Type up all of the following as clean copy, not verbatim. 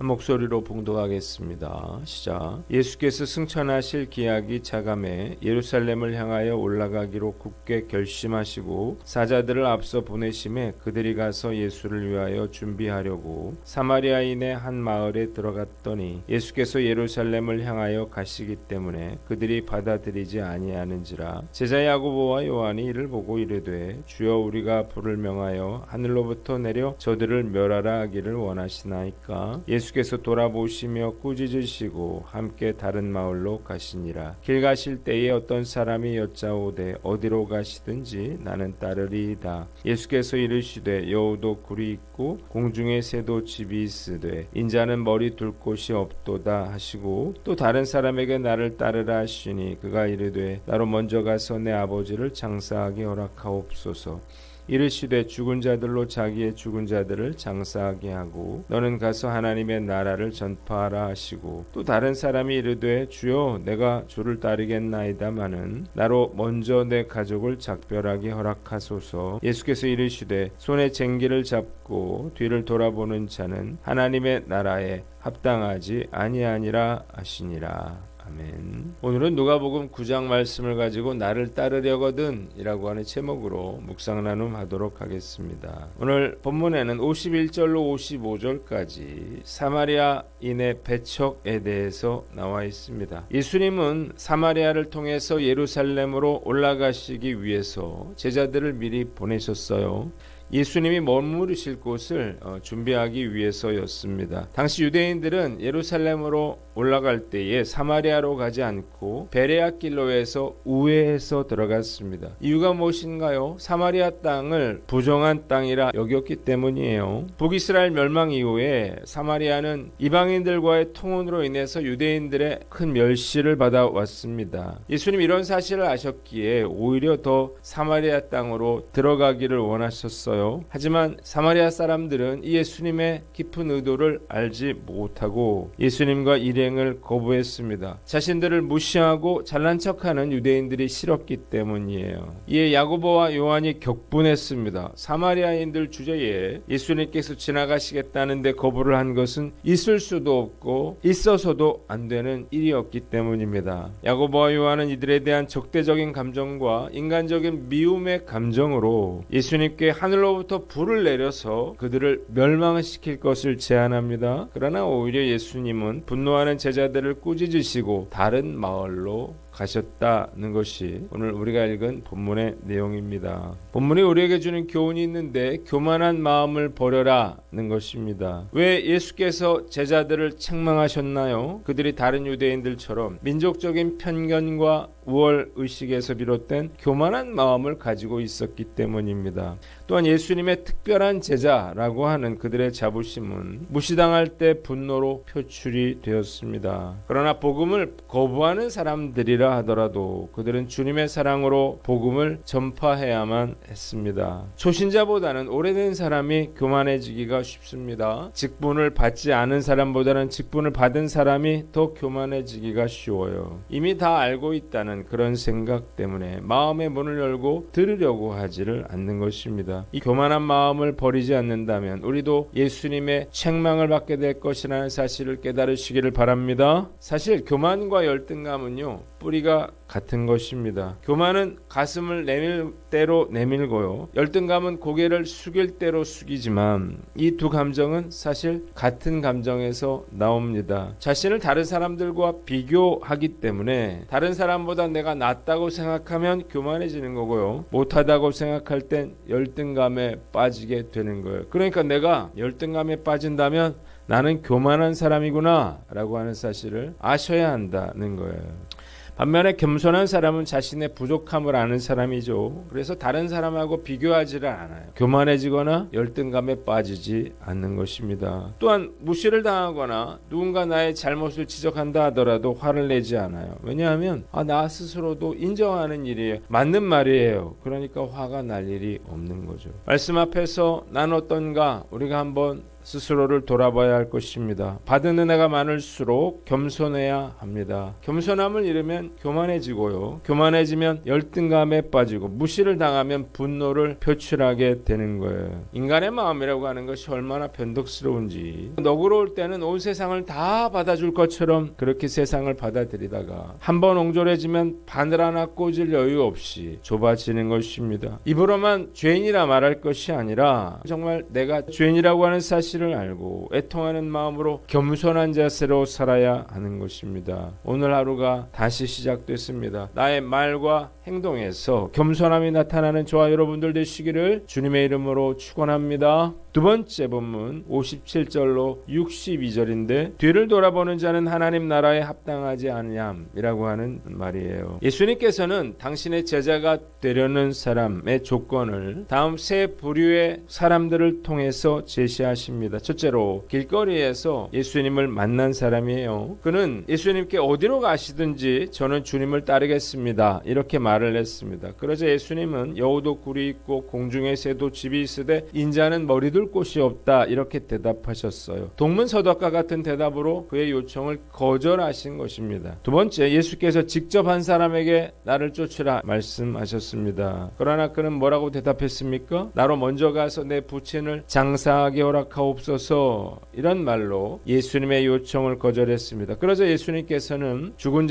한 목소리로 봉독하겠습니다. 시작. 예수께서 승천하실 기약이 차감해 예루살렘을 향하여 올라가기로 굳게 결심하시고 사자들을 앞서 보내심에 그들이 가서 예수를 위하여 준비하려고 사마리아인의 한 마을에 들어갔더니 예수께서 예루살렘을 향하여 가시기 때문에 그들이 받아들이지 아니하는지라. 제자 야고보와 요한이 이를 보고 이르되 주여 우리가 불을 명하여 하늘로부터 내려 저들을 멸하라 하기를 원하시나이까. 예수께서 돌아보시며 꾸짖으시고 함께 다른 마을로 가시니라. 길 가실 때에 어떤 사람이 여짜오되 어디로 가시든지 나는 따르리이다. 예수께서 이르시되 여우도 굴이 있고 공중에 새도 집이 있으되 인자는 머리 둘 곳이 없도다 하시고 또 다른 사람에게 나를 따르라 하시니 그가 이르되 나로 먼저 가서 내 아버지를 장사하게 허락하옵소서. 이르시되 죽은 자들로 자기의 죽은 자들을 장사하게 하고 너는 가서 하나님의 나라를 전파하라 하시고 또 다른 사람이 이르되 주여 내가 주를 따르겠나이다마는 나로 먼저 내 가족을 작별하게 허락하소서. 예수께서 이르시되 손에 쟁기를 잡고 뒤를 돌아보는 자는 하나님의 나라에 합당하지 아니하니라 하시니라. 아멘. 오늘은 누가복음 9장 말씀을 가지고 나를 따르려거든 이라고 하는 제목으로 묵상 나눔하도록 하겠습니다. 오늘 본문에는 51절로 55절까지 사마리아인의 배척에 대해서 나와 있습니다. 예수님은 사마리아를 통해서 예루살렘으로 올라가시기 위해서 제자들을 미리 보내셨어요. 예수님이 머무르실 곳을 준비하기 위해서였습니다. 당시 유대인들은 예루살렘으로 올라갈 때에 사마리아로 가지 않고 베레아 길로 해서 우회해서 들어갔습니다. 이유가 무엇인가요? 사마리아 땅을 부정한 땅이라 여겼기 때문이에요. 북이스라엘 멸망 이후에 사마리아는 이방인들과의 통혼으로 인해서 유대인들의 큰 멸시를 받아왔습니다. 예수님 이런 사실을 아셨기에 오히려 더 사마리아 땅으로 들어가기를 원하셨어요. 하지만 사마리아 사람들은 이 예수님의 깊은 의도를 알지 못하고 예수님과 일행을 거부했습니다. 자신들을 무시하고 잘난 척하는 유대인들이 싫었기 때문이에요. 이에 야고보와 요한이 격분했습니다. 사마리아인들 주제에 예수님께서 지나가시겠다는데 거부를 한 것은 있을 수도 없고 있어서도 안 되는 일이었기 때문입니다. 야고보와 요한은 이들에 대한 적대적인 감정과 인간적인 미움의 감정으로 예수님께 하늘로부터 불을 내려서 그들을 멸망시킬 것을 제안합니다. 그러나 오히려 예수님은 분노하는 제자들을 꾸짖으시고 다른 마을로 가셨다는 것이 오늘 우리가 읽은 본문의 내용입니다. 본문이 우리에게 주는 교훈이 있는데 교만한 마음을 버려라는 것입니다. 왜 예수께서 제자들을 책망하셨나요? 그들이 다른 유대인들처럼 민족적인 편견과 우월 의식에서 비롯된 교만한 마음을 가지고 있었기 때문입니다. 또한 예수님의 특별한 제자라고 하는 그들의 자부심은 무시당할 때 분노로 표출이 되었습니다. 그러나 복음을 거부하는 사람들이라 하더라도 그들은 주님의 사랑으로 복음을 전파해야만 했습니다. 초신자보다는 오래된 사람이 교만해지기가 쉽습니다. 직분을 받지 않은 사람보다는 직분을 받은 사람이 더 교만해지기가 쉬워요. 이미 다 알고 있다는 그런 생각 때문에 마음의 문을 열고 들으려고 하지를 않는 것입니다. 이 교만한 마음을 버리지 않는다면 우리도 예수님의 책망을 받게 될 것이라는 사실을 깨달으시기를 바랍니다. 사실 교만과 열등감은요 뿌리가 같은 것입니다. 교만은 가슴을 내밀 대로 내밀고요. 열등감은 고개를 숙일 대로 숙이지만 이 두 감정은 사실 같은 감정에서 나옵니다. 자신을 다른 사람들과 비교하기 때문에 다른 사람보다 내가 낫다고 생각하면 교만해지는 거고요. 못하다고 생각할 땐 열등감에 빠지게 되는 거예요. 그러니까 내가 열등감에 빠진다면 나는 교만한 사람이구나 라고 하는 사실을 아셔야 한다는 거예요. 반면에 겸손한 사람은 자신의 부족함을 아는 사람이죠. 그래서 다른 사람하고 비교하지를 않아요. 교만해지거나 열등감에 빠지지 않는 것입니다. 또한 무시를 당하거나 누군가 나의 잘못을 지적한다 하더라도 화를 내지 않아요. 왜냐하면 나 스스로도 인정하는 일이에요. 맞는 말이에요. 그러니까 화가 날 일이 없는 거죠. 말씀 앞에서 난 어떤가 우리가 한번 스스로를 돌아봐야 할 것입니다. 받은 은혜가 많을수록 겸손해야 합니다. 겸손함을 잃으면 교만해지고요. 교만해지면 열등감에 빠지고 무시를 당하면 분노를 표출하게 되는 거예요. 인간의 마음이라고 하는 것이 얼마나 변덕스러운지, 너그러울 때는 온 세상을 다 받아줄 것처럼 그렇게 세상을 받아들이다가 한번 옹졸해지면 바늘 하나 꽂을 여유 없이 좁아지는 것입니다. 입으로만 죄인이라 말할 것이 아니라 정말 내가 죄인이라고 하는 사실을 알고 애통하는 마음으로 겸손한 자세로 살아야 하는 것입니다. 오늘 하루가 다시 시작됐습니다. 나의 말과 행동에서 겸손함이 나타나는 저와 여러분들 되시기를 주님의 이름으로 축원합니다. 두 번째 본문 57절로 62절인데, 뒤를 돌아보는 자는 하나님 나라에 합당하지 아니함이라고 하는 말이에요. 예수님께서는 당신의 제자가 되려는 사람의 조건을 다음 세 부류의 사람들을 통해서 제시하십니다. 첫째로, 길거리에서 예수님을 만난 사람이에요. 그는 예수님께 어디로 가시든지 저는 주님을 따르겠습니다, 이렇게 말을 했습니다. 그러자 예수님은 여우도 굴이 있고 공중의 새도 집이 있으되 인자는 머리 둘 곳이 없다, 이렇게 대답하셨어요. 동문서답과 같은 대답으로 그의 요청을 거절하신 것입니다. 두 번째, 예수께서 직접 한 사람에게 나를 쫓으라 말씀하셨습니다. 그러나 그는 뭐라고 대답했습니까? 나로 먼저 가서 내 부친을 장사하게 허락하옵소서, 이런 말로 예수님의 요청을 거절했습니다. 그러자 예수님께서는 죽은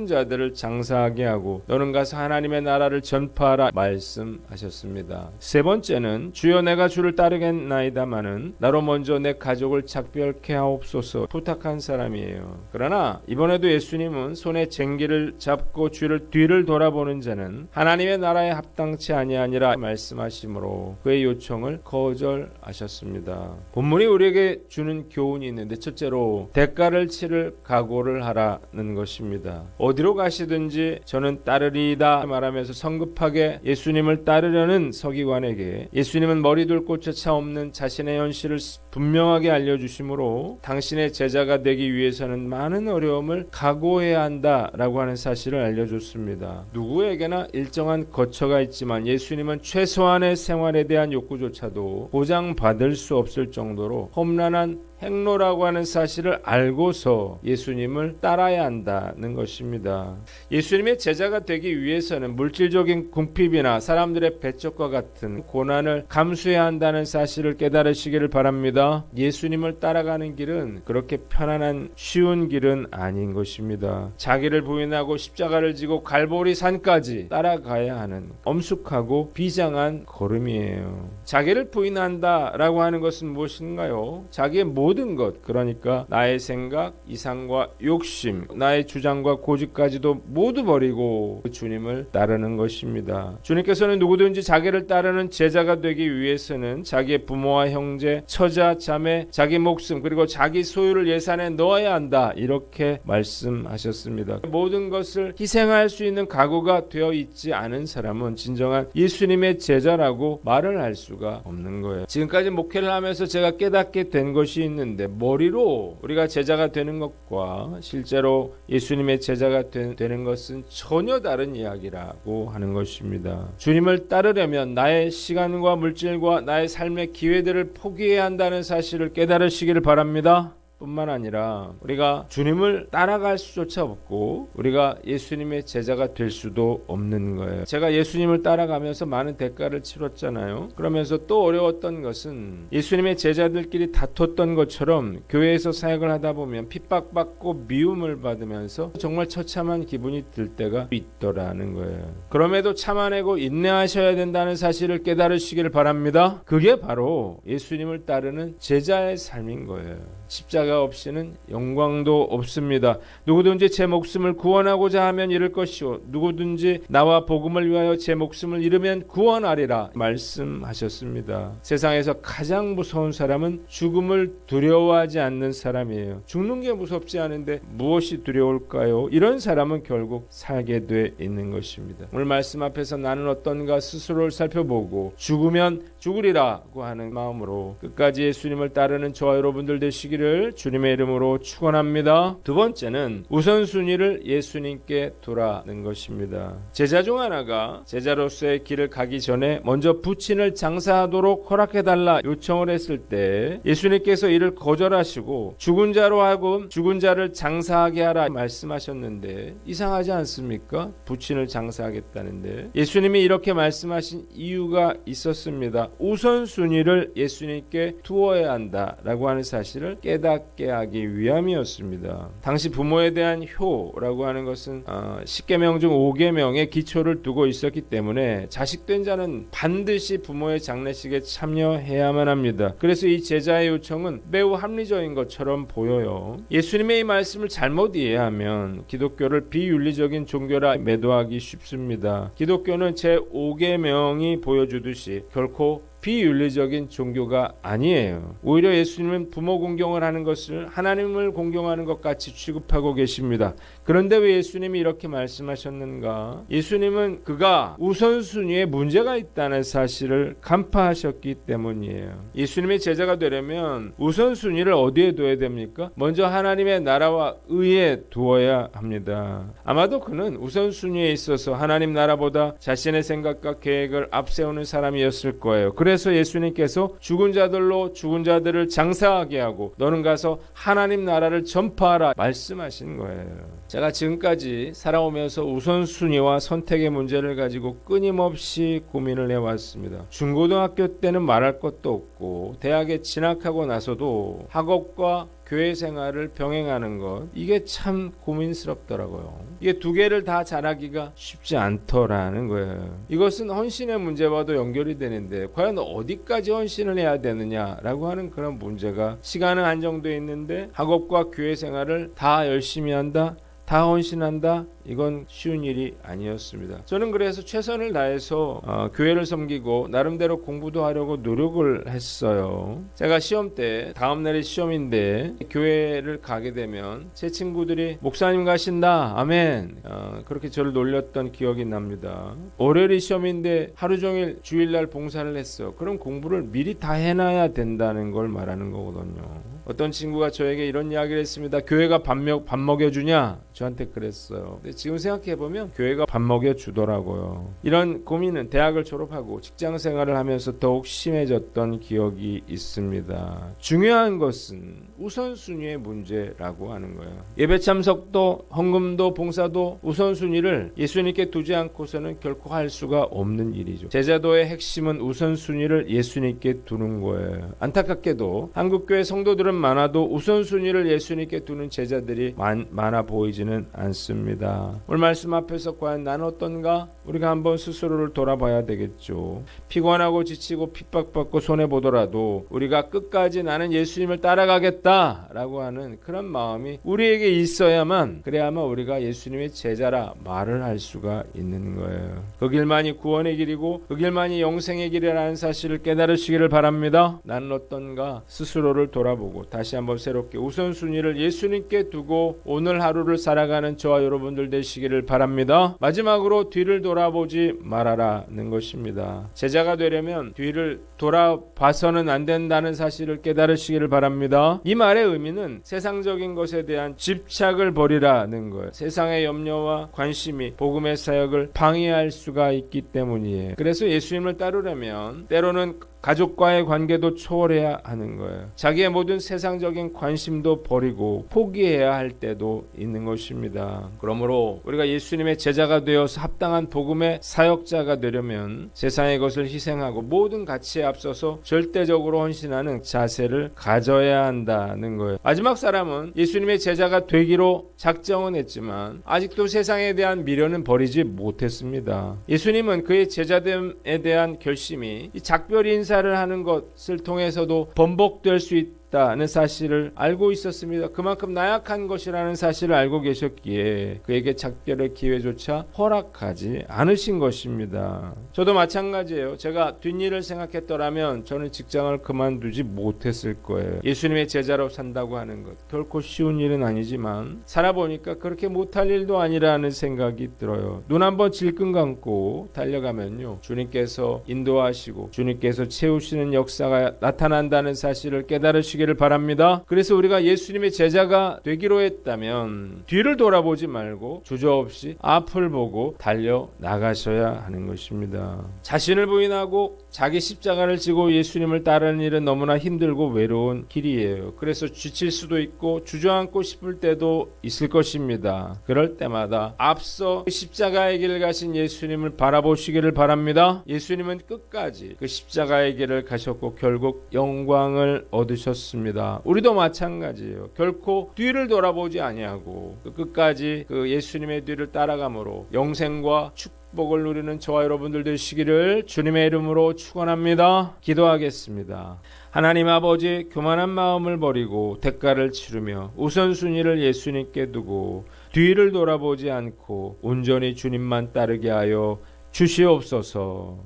자들을 장사하게 하고 너는 가서 하나님의 나라를 전파하라 말씀하셨습니다. 세 번째는, 주여 내가 주를 따르겠나이다마는 나로 먼저 내 가족을 작별케 하옵소서 부탁한 사람이에요. 그러나 이번에도 예수님은 손에 쟁기를 잡고 주를 뒤를 돌아보는 자는 하나님의 나라에 합당치 아니하니라 말씀하시므로 그의 요청을 거절하셨습니다. 본문이 우리에게 주는 교훈이 있는데, 첫째로 대가를 치를 각오를 하라는 것입니다. 어디로 가시든지 저는 따르리이다 말하면서 성급하게 예수님을 따르려는 서기관에게 예수님은 머리 둘 곳조차 없는 자신의 현실을 분명하게 알려주심으로 당신의 제자가 되기 위해서는 많은 어려움을 각오해야 한다라고 하는 사실을 알려줬습니다. 누구에게나 일정한 거처가 있지만 예수님은 최소한의 생활에 대한 욕구조차도 보장받을 수 없을 정도로 험난한 행로라고 하는 사실을 알고서 예수님을 따라야 한다는 것입니다. 예수님의 제자가 되기 위해서는 물질적인 궁핍이나 사람들의 배척과 같은 고난을 감수해야 한다는 사실을 깨달으시기를 바랍니다. 예수님을 따라가는 길은 그렇게 편안한 쉬운 길은 아닌 것입니다. 자기를 부인하고 십자가를 지고 갈보리 산까지 따라가야 하는 엄숙하고 비장한 걸음이에요. 자기를 부인한다라고 하는 것은 무엇인가요? 자기의 모든 것, 그러니까 나의 생각, 이상과 욕심, 나의 주장과 고집까지도 모두 버리고 주님을 따르는 것입니다. 주님께서는 누구든지 자기를 따르는 제자가 되기 위해서는 자기의 부모와 형제, 처자, 자매, 자기 목숨 그리고 자기 소유를 예산에 넣어야 한다, 이렇게 말씀하셨습니다. 모든 것을 희생할 수 있는 각오가 되어 있지 않은 사람은 진정한 예수님의 제자라고 말을 할 수가 없는 거예요. 지금까지 목회를 하면서 제가 깨닫게 된 것이 있는데, 머리로 우리가 제자가 되는 것과 실제로 예수님의 제자가 되는 것은 전혀 다른 이야기라고 하는 것입니다. 주님을 따르려면 나의 시간과 물질과 나의 삶의 기회들을 포기해야 한다는 사실을 깨달으시기를 바랍니다. 뿐만 아니라 우리가 주님을 따라갈 수조차 없고 우리가 예수님의 제자가 될 수도 없는 거예요. 제가 예수님을 따라가면서 많은 대가를 치렀잖아요. 그러면서 또 어려웠던 것은 예수님의 제자들끼리 다퉜던 것처럼 교회에서 사역을 하다 보면 핍박받고 미움을 받으면서 정말 처참한 기분이 들 때가 있더라는 거예요. 그럼에도 참아내고 인내하셔야 된다는 사실을 깨달으시기를 바랍니다. 그게 바로 예수님을 따르는 제자의 삶인 거예요. 십자가 없이는 영광도 없습니다. 누구든지 제 목숨을 구원하고자 하면 잃을 것이요 누구든지 나와 복음을 위하여 제 목숨을 잃으면 구원하리라 말씀하셨습니다. 세상에서 가장 무서운 사람은 죽음을 두려워하지 않는 사람이에요. 죽는 게 무섭지 않은데 무엇이 두려울까요? 이런 사람은 결국 살게 돼 있는 것입니다. 오늘 말씀 앞에서 나는 어떤가 스스로를 살펴보고 죽으면 죽으리라고 하는 마음으로 끝까지 예수님을 따르는 저와 여러분들 되시기를 되시기를 주님의 이름으로 축원합니다. 두 번째는 우선순위를 예수님께 두라는 것입니다. 제자 중 하나가 제자로서의 길을 가기 전에 먼저 부친을 장사하도록 허락해달라 요청을 했을 때 예수님께서 이를 거절하시고 죽은 자로 하고 죽은 자를 장사하게 하라 말씀하셨는데 이상하지 않습니까? 부친을 장사하겠다는데 예수님이 이렇게 말씀하신 이유가 있었습니다. 우선순위를 예수님께 두어야 한다라고 하는 사실을 깨닫게 하기 위함이었습니다. 당시 부모에 대한 효라고 하는 것은 10계명 중 5계명의 기초를 두고 있었기 때문에 자식된 자는 반드시 부모의 장례식에 참여해야만 합니다. 그래서 이 제자의 요청은 매우 합리적인 것처럼 보여요. 예수님의 이 말씀을 잘못 이해하면 기독교를 비윤리적인 종교라 매도하기 쉽습니다. 기독교는 제5계명이 보여주듯이 결코 비윤리적인 종교가 아니에요. 오히려 예수님은 부모 공경을 하는 것을 하나님을 공경하는 것 같이 취급하고 계십니다. 그런데 왜 예수님이 이렇게 말씀하셨는가? 예수님은 그가 우선순위에 문제가 있다는 사실을 간파하셨기 때문이에요. 예수님의 제자가 되려면 우선순위를 어디에 둬야 됩니까? 먼저 하나님의 나라와 의에 두어야 합니다. 아마도 그는 우선순위에 있어서 하나님 나라보다 자신의 생각과 계획을 앞세우는 사람이었을 거예요. 그래서 예수님께서 죽은 자들로 죽은 자들을 장사하게 하고 너는 가서 하나님 나라를 전파하라 말씀하신 거예요. 제가 지금까지 살아오면서 우선순위와 선택의 문제를 가지고 끊임없이 고민을 해왔습니다. 중고등학교 때는 말할 것도 없고 대학에 진학하고 나서도 학업과 교회 생활을 병행하는 것, 이게 참 고민스럽더라고요. 이게 두 개를 다 잘하기가 쉽지 않더라는 거예요. 이것은 헌신의 문제와도 연결이 되는데 과연 어디까지 헌신을 해야 되느냐라고 하는 그런 문제가 시간은 한정되어 있는데 학업과 교회 생활을 다 열심히 한다? 다 헌신한다? 이건 쉬운 일이 아니었습니다. 저는 그래서 최선을 다해서 교회를 섬기고 나름대로 공부도 하려고 노력을 했어요. 제가 시험 때 다음 날이 시험인데 교회를 가게 되면 제 친구들이 목사님 가신다 아멘 그렇게 저를 놀렸던 기억이 납니다. 월요일이 시험인데 하루 종일 주일날 봉사를 했어. 그럼 공부를 미리 다 해놔야 된다는 걸 말하는 거거든요. 어떤 친구가 저에게 이런 이야기를 했습니다. 교회가 밥 먹여주냐? 저한테 그랬어요. 근데 지금 생각해보면 교회가 밥 먹여주더라고요. 이런 고민은 대학을 졸업하고 직장 생활을 하면서 더욱 심해졌던 기억이 있습니다. 중요한 것은 우선순위의 문제라고 하는 거예요. 예배 참석도 헌금도 봉사도 우선순위를 예수님께 두지 않고서는 결코 할 수가 없는 일이죠. 제자도의 핵심은 우선순위를 예수님께 두는 거예요. 안타깝게도 한국교회 성도들은 많아도 우선순위를 예수님께 두는 제자들이 많아 보이지는 않습니다. 오늘 말씀 앞에서 과연 난 어떤가? 우리가 한번 스스로를 돌아봐야 되겠죠. 피곤하고 지치고 핍박받고 손해보더라도 우리가 끝까지 나는 예수님을 따라가겠다 라고 하는 그런 마음이 우리에게 있어야만 그래야만 우리가 예수님의 제자라 말을 할 수가 있는 거예요. 그 길만이 구원의 길이고 그 길만이 영생의 길이라는 사실을 깨달으시기를 바랍니다. 나는 어떤가? 스스로를 돌아보고 다시 한번 새롭게 우선순위를 예수님께 두고 오늘 하루를 살아가는 저와 여러분들 되시기를 바랍니다. 마지막으로 뒤를 돌아보지 말아라는 것입니다. 제자가 되려면 뒤를 돌아봐서는 안 된다는 사실을 깨달으시기를 바랍니다. 이 말의 의미는 세상적인 것에 대한 집착을 버리라는 거예요. 세상의 염려와 관심이 복음의 사역을 방해할 수가 있기 때문이에요. 그래서 예수님을 따르려면 때로는 가족과의 관계도 초월해야 하는 거예요. 자기의 모든 세상적인 관심도 버리고 포기해야 할 때도 있는 것입니다. 그러므로 우리가 예수님의 제자가 되어서 합당한 복음의 사역자가 되려면 세상의 것을 희생하고 모든 가치에 앞서서 절대적으로 헌신하는 자세를 가져야 한다는 거예요. 마지막 사람은 예수님의 제자가 되기로 작정은 했지만 아직도 세상에 대한 미련은 버리지 못했습니다. 예수님은 그의 제자됨에 대한 결심이 이 작별 인사를 하는 것을 통해서도 번복될 수 있다는 사실을 알고 있었습니다. 그만큼 나약한 것이라는 사실을 알고 계셨기에 그에게 작별의 기회조차 허락하지 않으신 것입니다. 저도 마찬가지예요. 제가 뒷일을 생각했더라면 저는 직장을 그만두지 못했을 거예요. 예수님의 제자로 산다고 하는 것 결코 쉬운 일은 아니지만 살아보니까 그렇게 못할 일도 아니라는 생각이 들어요. 눈 한번 질끈 감고 달려가면요, 주님께서 인도하시고 주님께서 채우시는 역사가 나타난다는 사실을 깨달으시게 돌아보시기를 바랍니다. 그래서 우리가 예수님의 제자가 되기로 했다면 뒤를 돌아보지 말고 주저없이 앞을 보고 달려 나가셔야 하는 것입니다. 자신을 부인하고 자기 십자가를 지고 예수님을 따르는 일은 너무나 힘들고 외로운 길이에요. 그래서 지칠 수도 있고 주저앉고 싶을 때도 있을 것입니다. 그럴 때마다 앞서 십자가의 길을 가신 예수님을 바라보시기를 바랍니다. 예수님은 끝까지 그 십자가의 길을 가셨고 결국 영광을 얻으셨습니다. 우리도 마찬가지예요. 결코 뒤를 돌아보지 아니하고 끝까지 그 예수님의 뒤를 따라감으로 영생과 축복을 누리는 저와 여러분들 되시기를 주님의 이름으로 축원합니다. 기도하겠습니다. 하나님 아버지, 교만한 마음을 버리고 대가를 치르며 우선순위를 예수님께 두고 뒤를 돌아보지 않고 온전히 주님만 따르게 하여 주시옵소서.